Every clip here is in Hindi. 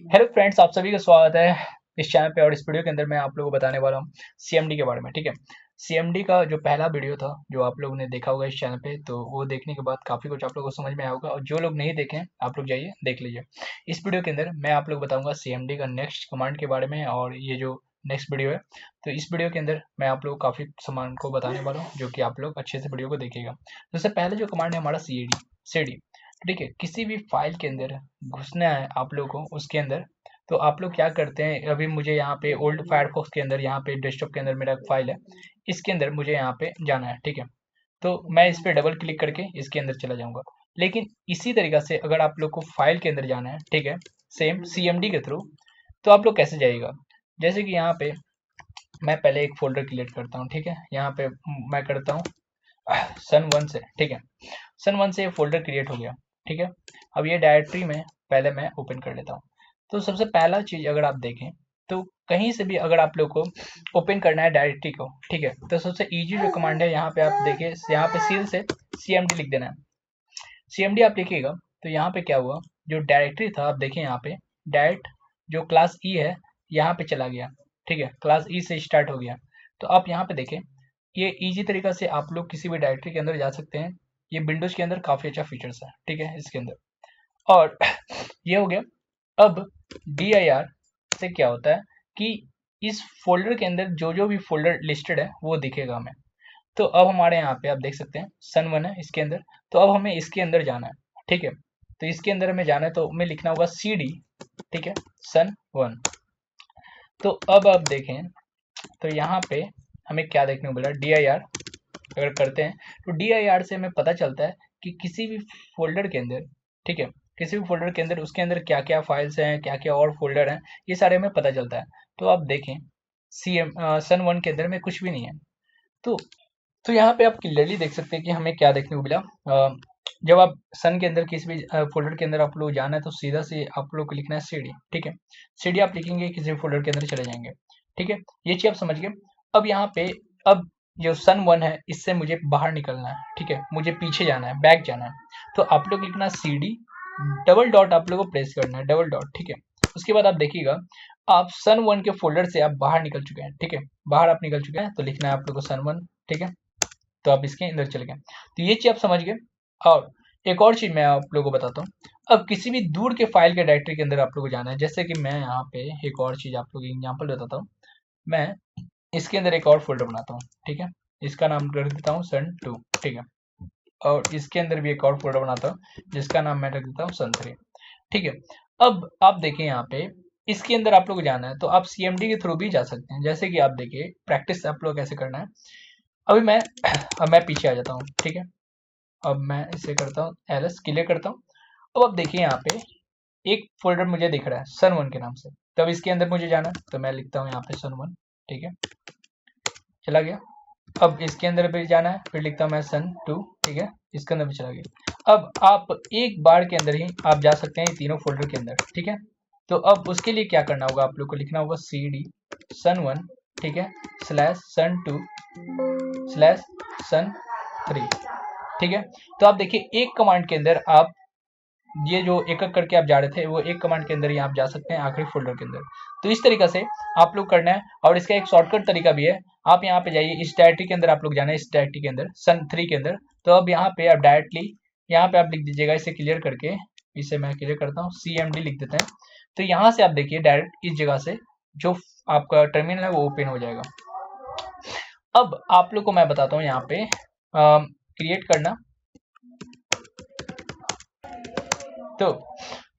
हेलो फ्रेंड्स, आप सभी का स्वागत है इस चैनल पे। और इस वीडियो के अंदर मैं आप लोगों को बताने वाला हूँ सीएमडी के बारे में। ठीक है, सीएमडी का जो पहला वीडियो था जो आप लोगों ने देखा होगा इस चैनल पे, तो वो देखने के बाद काफ़ी कुछ आप लोगों को समझ में आया होगा। और जो लोग नहीं देखे हैं आप लोग जाइए देख लीजिए। इस वीडियो के अंदर मैं आप लोग बताऊंगा सीएमडी का नेक्स्ट कमांड के बारे में। और ये जो नेक्स्ट वीडियो है, तो इस वीडियो के अंदर मैं आप लोग को काफ़ी सामान को बताने वाला हूँ, जो कि आप लोग अच्छे से वीडियो को देखिएगा। सबसे पहले जो कमांड है हमारा सी डी। ठीक है, किसी भी फाइल के अंदर घुसना है आप लोग को उसके अंदर, तो आप लोग क्या करते हैं। अभी मुझे यहाँ पे ओल्ड फायरफॉक्स के अंदर, यहाँ पे डेस्कटॉप के अंदर मेरा फाइल है, इसके अंदर मुझे यहाँ पे जाना है। ठीक है, तो मैं इस पे डबल क्लिक करके इसके अंदर चला जाऊंगा। लेकिन इसी तरीका से अगर आप लोग को फाइल के अंदर जाना है, ठीक है, सेम सीएमडी के थ्रू, तो आप लोग कैसे जाइएगा। जैसे कि यहाँ पे मैं पहले एक फोल्डर क्रिएट करता हूँ। ठीक है, यहाँ पे मैं करता हूँ सन 1 से। ठीक है, सन 1 से ये फोल्डर क्रिएट हो गया। ठीक है, अब ये डायरेक्टरी में पहले मैं ओपन कर लेता हूँ। तो सबसे पहला चीज अगर आप देखें, तो कहीं से भी अगर आप लोग को ओपन करना है डायरेक्टरी को, ठीक है, तो सबसे इजी जो कमांड है, यहाँ पे आप देखिए, यहाँ पे सील से सीएमडी लिख देना है। सीएमडी आप लिखिएगा तो यहाँ पे क्या हुआ, जो डायरेक्टरी था आप देखिए यहाँ पे डायरेक्ट जो क्लास ई है यहाँ पे चला गया। ठीक है, क्लास ई से स्टार्ट हो गया। तो आप यहाँ पे देखें, ये इजी तरीका से आप लोग किसी भी डायरेक्टरी के अंदर जा सकते हैं। ये विंडोज के अंदर काफ़ी अच्छा फीचर्स है। ठीक है, इसके अंदर। और ये हो गया। अब dir से क्या होता है कि इस फोल्डर के अंदर जो जो भी फोल्डर लिस्टेड है वो दिखेगा हमें। तो अब हमारे यहाँ पे आप देख सकते हैं सन 1 है इसके अंदर। तो अब हमें इसके अंदर जाना है। ठीक है, तो इसके अंदर हमें जाना है तो हमें लिखना होगा CD। ठीक है, सन 1। तो अब आप देखें तो यहाँ पे हमें क्या देखने को मिला, dir अगर करते हैं तो dir से हमें पता चलता है कि किसी भी फोल्डर के अंदर, ठीक है, किसी भी फोल्डर के अंदर उसके अंदर क्या क्या फाइल्स हैं, क्या क्या और फोल्डर हैं, ये सारे हमें पता चलता है। तो आप देखें सन 1 के अंदर में कुछ भी नहीं है। तो यहाँ पे आप क्लियरली देख सकते हैं कि हमें क्या देखने को मिला। जब आप सन के अंदर किसी भी फोल्डर के अंदर आप लोग जाना है तो सीधा से आप लोग को लिखना है CD। ठीक है, CD आप लिखेंगे किसी भी फोल्डर के अंदर चले जाएंगे। ठीक है, ये चीज आप समझ गए। अब यहाँ पे अब जो सन 1 है इससे मुझे बाहर निकलना है। ठीक है, मुझे पीछे जाना है, बैक जाना है। तो आप लोग लिखना CD, डबल डॉट आप लोग को प्रेस करना है, डबल डॉट। ठीक है, उसके बाद आप देखिएगा आप सन 1 के फोल्डर से आप बाहर निकल चुके हैं। ठीक है, बाहर आप निकल चुके हैं तो लिखना है आप लोग को सन 1। ठीक है, तो आप इसके अंदर चले गए। तो ये चीज आप समझ गए। और एक और चीज मैं आप लोगों को बताता हूँ। अब किसी भी दूर के फाइल के डायरेक्टरी के अंदर आप लोगों को जाना है। जैसे कि मैं यहाँ पे एक और चीज आप लोगों को एग्जाम्पल बताता हूँ। मैं इसके अंदर एक और फोल्डर बनाता हूँ। ठीक है, इसका नाम रख देता हूँ सन 2। ठीक है, और इसके अंदर भी एक और फोल्डर बनाता हूँ जिसका नाम मैं रख देता हूँ सन 3। ठीक है, अब आप देखिए यहाँ पे इसके अंदर आप लोग को जाना है तो आप सीएमडी के थ्रू भी जा सकते हैं। जैसे कि आप देखिए प्रैक्टिस आप लोग कैसे करना है। अभी मैं अब मैं पीछे आ जाता हूँ। ठीक है, अब मैं इसे करता हूँ ls क्लियर करता हूँ। अब आप देखिए यहाँ पे एक फोल्डर मुझे दिख रहा है सन 1 के नाम से। तब इसके अंदर मुझे जाना है तो मैं लिखता हूँ यहाँ पे सन 1। ठीक है, चला गया। अब इसके अंदर भी जाना है, फिर लिखता हूँ मैं सन 2। ठीक है, इसके अंदर भी चला गया। अब आप एक बार के अंदर ही आप जा सकते हैं तीनों फोल्डर के अंदर। ठीक है, तो अब उसके लिए क्या करना होगा, आप लोग को लिखना होगा CD सन 1, ठीक है, /सन2/सन3। ठीक है, तो आप देखिए एक कमांड के अंदर आप ये जो एक एक करके आप जा रहे थे वो एक कमांड के अंदर ही आप जा सकते हैं आखिरी फोल्डर के अंदर। तो इस तरीका से आप लोग करना है। और इसका एक शॉर्टकट तरीका भी है। आप यहाँ पे जाइए, इस डायरेक्टरी के अंदर आप लोग जाना है, इस डायरेक्टरी के अंदर सन 3 के अंदर। तो अब यहाँ पे आप डायरेक्टली यहाँ पे आप लिख दीजिएगा, इसे क्लियर करके, इसे मैं क्लियर करता हूँ, CMD लिख देते हैं। तो यहाँ से आप देखिए डायरेक्ट इस जगह से जो आपका टर्मिनल है वो ओपन हो जाएगा। अब आप लोग को मैं बताता हूँ यहाँ पे क्रिएट करना। तो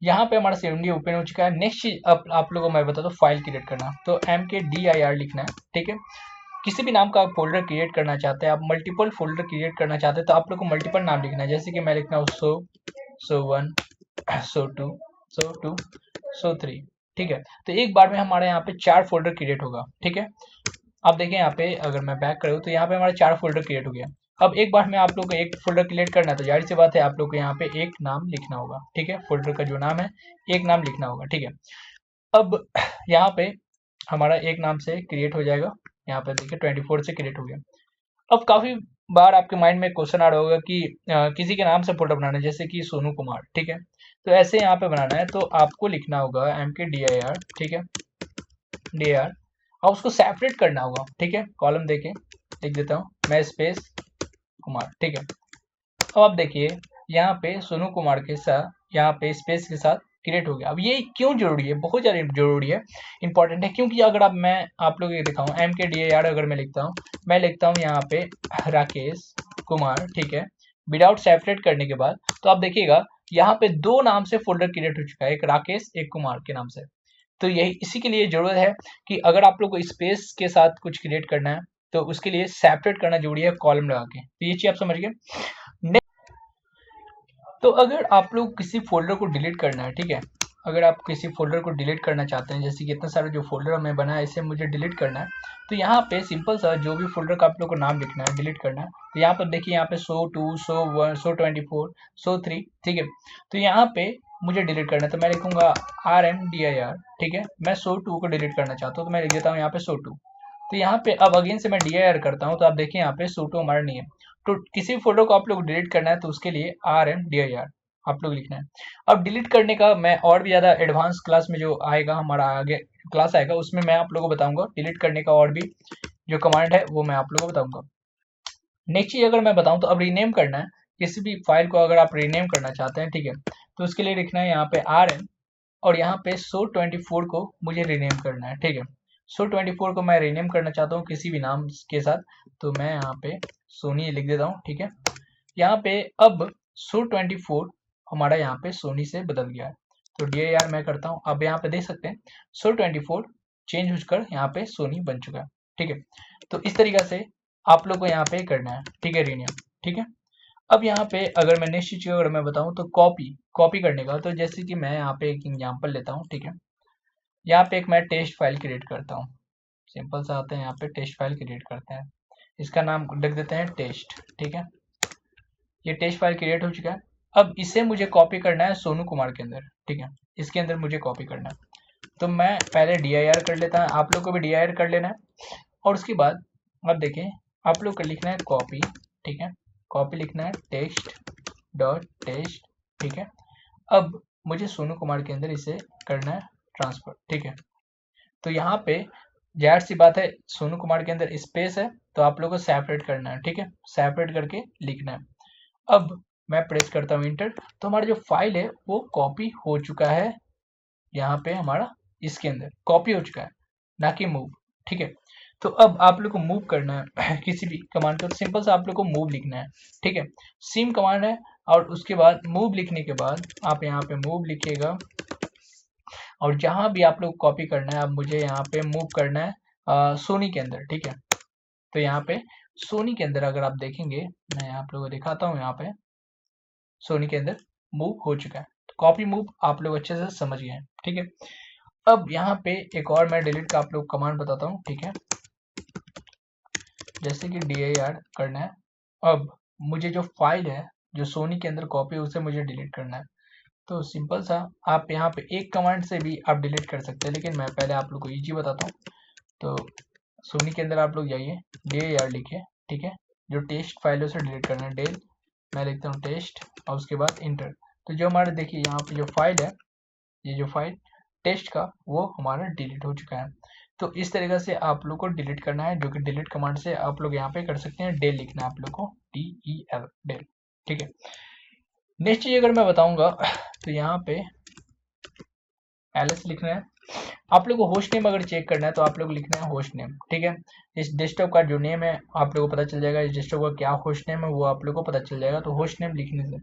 यहाँ पे हमारा CMD ओपन हो चुका है। नेक्स्ट चीज अब आप लोगों को मैं बताता हूँ फाइल क्रिएट करना। तो mkdir लिखना है। ठीक है, किसी भी नाम का फोल्डर क्रिएट करना चाहते हैं, आप मल्टीपल फोल्डर क्रिएट करना चाहते हैं तो आप लोग को मल्टीपल नाम लिखना है। जैसे कि मैं लिखता हूँ सो 1, सो 2, सो 2, सो 3। ठीक है, तो एक बार में हमारे यहाँ पे 4 फोल्डर क्रिएट होगा। ठीक है, आप देखें यहाँ पे अगर मैं बैक करूँ तो यहाँ पे हमारे 4 फोल्डर क्रिएट हो गया। अब एक बार में आप लोग को एक फोल्डर क्रिएट करना है तो जाहिर सी बात है आप लोग को यहाँ पे एक नाम लिखना होगा। ठीक है, फोल्डर का जो नाम है एक नाम लिखना होगा। ठीक है, अब यहाँ पे हमारा एक नाम से क्रिएट हो जाएगा। यहाँ पे देखिए 24 से क्रिएट हो गया। अब काफी बार आपके माइंड में क्वेश्चन आ रहा होगा कि किसी के नाम से फोल्डर बनाना है, जैसे कि सोनू कुमार, ठीक है। तो ऐसे यहाँ पे बनाना है, तो आपको लिखना होगा MKDIR, ठीक है, DIR, और उसको सेपरेट करना होगा, ठीक है। कॉलम देके लिख देता हूँ मैं, स्पेस कुमार, ठीक है। अब आप देखिए यहाँ पे सोनू कुमार के साथ, यहाँ पे स्पेस के साथ क्रिएट हो गया। अब ये क्यों जरूरी है, बहुत ज़्यादा जरूरी है, इंपॉर्टेंट है, क्योंकि अगर अब मैं आप लोगों को दिखाऊँ MKDIR अगर मैं लिखता हूँ, मैं लिखता हूँ यहाँ पे राकेश कुमार, ठीक है, विदाउट सेपरेट करने के बाद, तो आप देखिएगा यहाँ पे दो नाम से फोल्डर क्रिएट हो चुका है, एक राकेश एक कुमार के नाम से। तो यही इसी के लिए जरूरत है कि अगर आप लोग को स्पेस के साथ कुछ क्रिएट करना है तो उसके लिए सेपरेट करना जरूरी है कॉलम लगा के। तो ये चीज आप समझ गए। तो अगर आप लोग किसी फोल्डर को डिलीट करना है, ठीक है, अगर आप किसी फोल्डर को डिलीट करना चाहते हैं, जैसे कि इतना सारा जो फोल्डर हमें बना है इसे मुझे डिलीट करना है, तो यहाँ पे सिंपल सा जो भी फोल्डर का आप लोग को नाम लिखना है, डिलीट करना है, तो यहाँ पर देखिए यहाँ पे 102, 101, 124, 103, ठीक है। तो यहाँ पे मुझे डिलीट करना है, तो मैं लिखूंगा RMDIR, ठीक है। मैं 102 को डिलीट करना चाहता हूँ, तो मैं लिख देता हूँ यहाँ पे 102। तो यहाँ पे अब अगेन से मैं DIR करता हूँ, तो आप देखिए यहाँ पे 102 हमारा नहीं है। तो किसी फोटो को आप लोग डिलीट करना है तो उसके लिए RMDIR आप लोग लिखना है। अब डिलीट करने का मैं और भी ज़्यादा एडवांस क्लास में जो आएगा, हमारा आगे क्लास आएगा, उसमें मैं आप लोगों को बताऊंगा डिलीट करने का और भी जो कमांड है वो मैं आप लोगों को बताऊंगा। नेक्स्ट चीज अगर मैं बताऊं तो अब रीनेम करना है, किसी भी फाइल को अगर आप रीनेम करना चाहते हैं, ठीक है, तो उसके लिए लिखना है यहाँ पे RM, और यहाँ पे 124 को मुझे रीनेम करना है, ठीक है। 124 को मैं रीनेम करना चाहता हूँ किसी भी नाम के साथ, तो मैं यहाँ पे सोनी लिख देता हूँ, ठीक है। यहाँ पे अब 124 हमारा यहाँ पे सोनी से बदल गया है, तो DIR मैं करता हूँ। अब यहाँ पे देख सकते हैं 124 चेंज होकर यहाँ पे सोनी बन चुका है, ठीक है। तो इस तरीका से आप लोग को यहाँ पे करना है, ठीक है, रीनेम, ठीक है। अब यहाँ पे अगर मैं नेक्स्ट चीज अगर मैं बताऊँ तो कॉपी कॉपी करने का, तो जैसे कि मैं यहाँ पे एक एग्जांपल लेता हूँ, ठीक है। यहाँ पे एक मैं टेस्ट फाइल क्रिएट करता हूँ, सिंपल सा आते हैं यहाँ पे टेस्ट फाइल क्रिएट करते हैं, इसका नाम लिख देते हैं टेस्ट, ठीक है। ये टेस्ट फाइल क्रिएट हो चुका है। अब इसे मुझे कॉपी करना है सोनू कुमार के अंदर, ठीक है, इसके अंदर मुझे कॉपी करना है। तो मैं पहले DIR कर लेता हूँ, आप लोग को भी DIR कर लेना है, और उसके बाद अब देखें आप लोग को लिखना है कॉपी, ठीक है, कॉपी लिखना है टेस्ट.टेस्ट, ठीक है। अब मुझे सोनू कुमार के अंदर इसे करना है ट्रांसफर, ठीक है। तो यहाँ पे जाहिर सी बात है सोनू कुमार के अंदर स्पेस है, तो आप लोग को सेपरेट करना है, ठीक है, सेपरेट करके लिखना है। अब मैं प्रेस करता हूँ इंटर, तो हमारा जो फाइल है वो कॉपी हो चुका है, यहाँ पे हमारा इसके अंदर कॉपी हो चुका है, ना कि मूव, ठीक है। तो अब आप लोग को मूव करना है किसी भी कमांड को, तो सिंपल सा आप लोग को मूव लिखना है, ठीक है, सिम कमांड है, और उसके बाद मूव लिखने के बाद आप यहाँ पे मूव लिखिएगा, और जहां भी आप लोग कॉपी करना है, अब मुझे यहाँ पे मूव करना है सोनी के अंदर, ठीक है। तो यहाँ पे सोनी के अंदर अगर आप देखेंगे, मैं आप लोगों को दिखाता हूँ, यहाँ पे सोनी के अंदर मूव हो चुका है। तो कॉपी मूव आप लोग अच्छे से समझ गए हैं, ठीक है। अब यहाँ पे एक और मैं डिलीट का आप लोग कमांड बताता हूँ, ठीक है, जैसे कि DIR करना है। अब मुझे जो फाइल है जो सोनी के अंदर कॉपी है उसे मुझे डिलीट करना है। तो सिंपल सा आप यहाँ पे एक कमांड से भी आप डिलीट कर सकते हैं, लेकिन मैं पहले आप लोग को ईजी बताता हूँ। तो सोनी के अंदर आप लोग जाइए, DIR लिखिए, ठीक है, जो टेस्ट फाइल है उसे डिलीट करना है, डेल, मैं लिखता हूँ टेस्ट, और उसके बाद इंटर। तो जो हमारा देखिए यहाँ पे जो फाइल है, ये जो फाइल टेस्ट का, वो हमारा डिलीट हो चुका है। तो इस तरीके से आप लोग को डिलीट करना है, जो कि डिलीट कमांड से आप लोग यहाँ पे कर सकते हैं, डेल लिखना है आप लोग को, DEL, डेल, ठीक है। नेक्स्ट चीज अगर मैं बताऊंगा तो यहाँ पे LS लिखना है। आप लोग को होस्ट नेम अगर चेक करना है तो आप लोग लिखना है होस्ट नेम, ठीक है। इस डेस्कटॉप का जो नेम है आप लोग को पता चल जाएगा, इस डेस्कटॉप का क्या होस्ट नेम है वो आप लोग को पता चल जाएगा, तो होस्ट नेम लिखने से,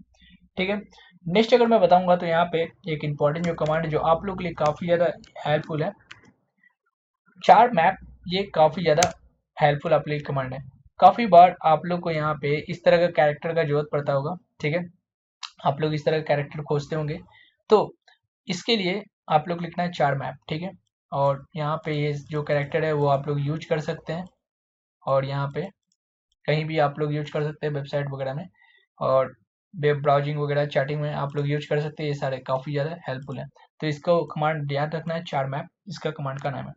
ठीक है। नेक्स्ट अगर मैं बताऊंगा तो यहाँ पे एक इंपॉर्टेंट जो कमांड है जो आप लोग के लिए काफी ज्यादा हेल्पफुल है, चार मैप, ये काफी ज्यादा हेल्पफुल आप लोग कमांड है। काफी बार आप लोग को यहाँ पे इस तरह का कैरेक्टर का जरूरत पड़ता होगा, ठीक है, आप लोग इस तरह का कैरेक्टर खोजते होंगे, तो इसके लिए आप लोग लिखना है चार मैप, ठीक है। और यहाँ पे ये जो कैरेक्टर है वो आप लोग यूज कर सकते हैं, और यहाँ पे कहीं भी आप लोग यूज कर सकते हैं, वेबसाइट वगैरह में, और वेब ब्राउजिंग वगैरह चैटिंग में आप लोग यूज कर सकते हैं, ये सारे काफ़ी ज़्यादा हेल्पफुल है। तो इसको कमांड याद रखना है, चार मैप इसका कमांड का नाम है।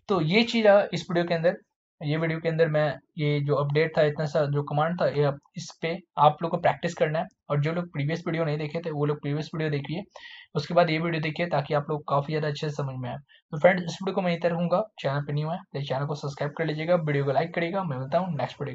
तो ये चीज़ इस वीडियो के अंदर ये वीडियो के अंदर मैं ये जो अपडेट था, इतना सा जो कमांड था, ये इस पे आप लोग को प्रैक्टिस करना है। और जो लोग प्रीवियस वीडियो नहीं देखे थे वो लोग प्रीवियस वीडियो देखिए, उसके बाद ये वीडियो देखिए, ताकि आप लोग काफ़ी ज़्यादा अच्छे से समझ में आए। तो फ्रेंड्स, इस वीडियो को मैं इतना रहूँगा। चैनल पे न्यू है तो चैनल को सब्सक्राइब कर लीजिएगा, वीडियो को लाइक करिएगा। मैं मिलता हूँ नेक्स्ट वीडियो।